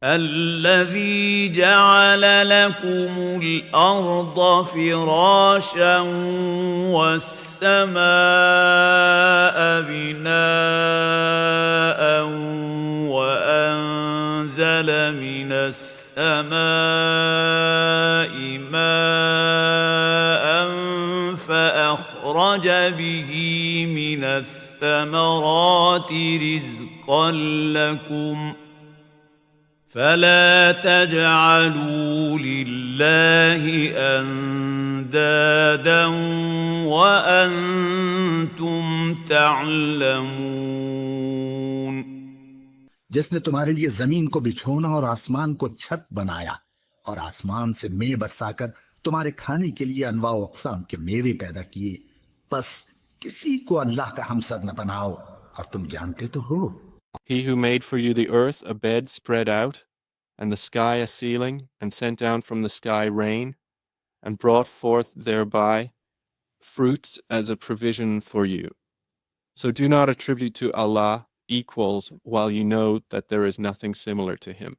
الذي جعل لكم الأرض فراشا والسماء بناء وأنزل من السماء ماء فأخرج به من الثمرات رزقا لكم فلا تجعلوا لله أندادا وأنتم تعلمون जिसने तुम्हारे लिए जमीन को बिछोना और आसमान को छत बनाया और आसमान से मेंह बरसाकर तुम्हारे खाने के लिए अनवा अक़साम के मेवे पैदा किए, बस किसी को अल्लाह का हमसर न बनाओ और तुम जानते तो हो। He who made for you the earth a bed spread out, and the sky a ceiling, and sent down from the sky rain, and brought forth thereby fruits as a provision for you. So do not attribute to Allah equals while you know that there is nothing similar to him.